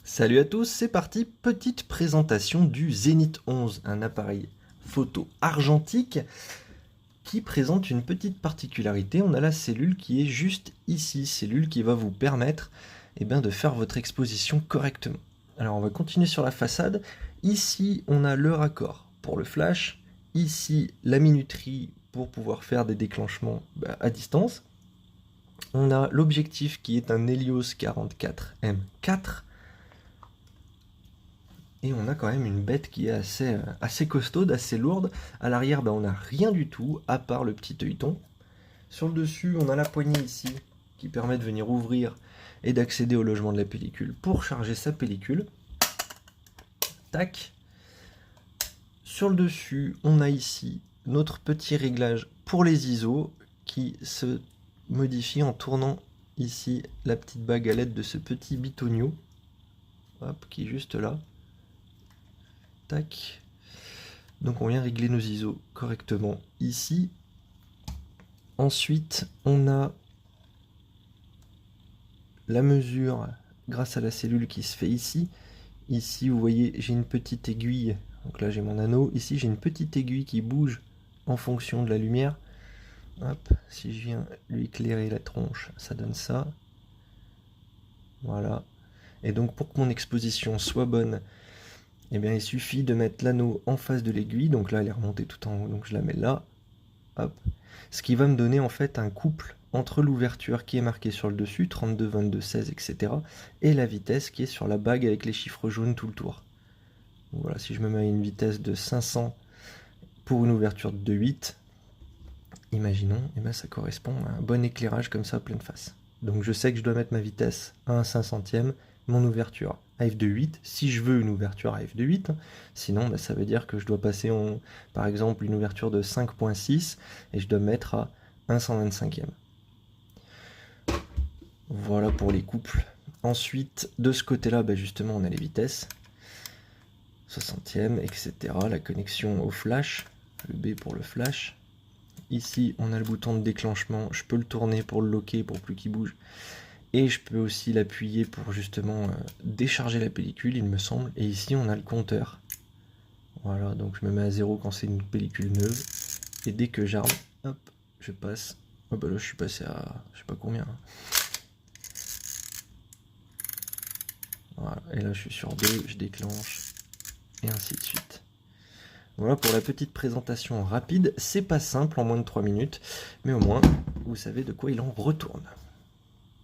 Salut à tous, c'est parti, petite présentation du Zenith 11, un appareil photo argentique qui présente une petite particularité. On a la cellule qui est juste ici, cellule qui va vous permettre de faire votre exposition correctement. Alors on va continuer sur la façade. Ici on a le raccord pour le flash, ici la minuterie pour pouvoir faire des déclenchements à distance. On a l'objectif qui est un Helios 44M4. Et on a quand même une bête qui est assez costaude, assez lourde. À l'arrière, on n'a rien du tout, à part le petit œilleton. Sur le dessus, on a la poignée ici, qui permet de venir ouvrir et d'accéder au logement de la pellicule pour charger sa pellicule. Tac. Sur le dessus, on a ici notre petit réglage pour les ISO, qui se modifie en tournant ici la petite bague à l'aide de ce petit bitonio, hop, qui est juste là. Tac. Donc on vient régler nos ISO correctement ici. Ensuite, on a la mesure grâce à la cellule qui se fait ici. Ici, vous voyez, j'ai une petite aiguille. Donc là, j'ai mon anneau. Ici, j'ai une petite aiguille qui bouge en fonction de la lumière. Hop, si je viens lui éclairer la tronche, ça donne ça. Voilà. Et donc, pour que mon exposition soit bonne, il suffit de mettre l'anneau en face de l'aiguille. Donc là, elle est remontée tout en haut, donc je la mets là. Hop. Ce qui va me donner en fait un couple entre l'ouverture qui est marquée sur le dessus, 32, 22, 16, etc. et la vitesse qui est sur la bague avec les chiffres jaunes tout le tour. Donc voilà, si je me mets à une vitesse de 500 pour une ouverture de 2,8, imaginons, ça correspond à un bon éclairage comme ça à pleine face. Donc je sais que je dois mettre ma vitesse à un 500e, mon ouverture à f2.8, si je veux une ouverture à f2.8, sinon ça veut dire que je dois passer par exemple une ouverture de 5.6 et je dois mettre à 1/125e. Voilà pour les couples. Ensuite, de ce côté-là, justement, on a les vitesses, 60e, etc. La connexion au flash, le B pour le flash. Ici, on a le bouton de déclenchement, je peux le tourner pour le locker, pour plus qu'il bouge. Et je peux aussi l'appuyer pour justement décharger la pellicule, il me semble. Et ici, on a le compteur. Voilà, donc je me mets à 0 quand c'est une pellicule neuve. Et dès que j'arme, hop, je passe. Oh là, je suis passé à je sais pas combien. Hein. Voilà, et là, je suis sur 2, je déclenche. Et ainsi de suite. Voilà pour la petite présentation rapide. C'est pas simple en moins de 3 minutes. Mais au moins, vous savez de quoi il en retourne.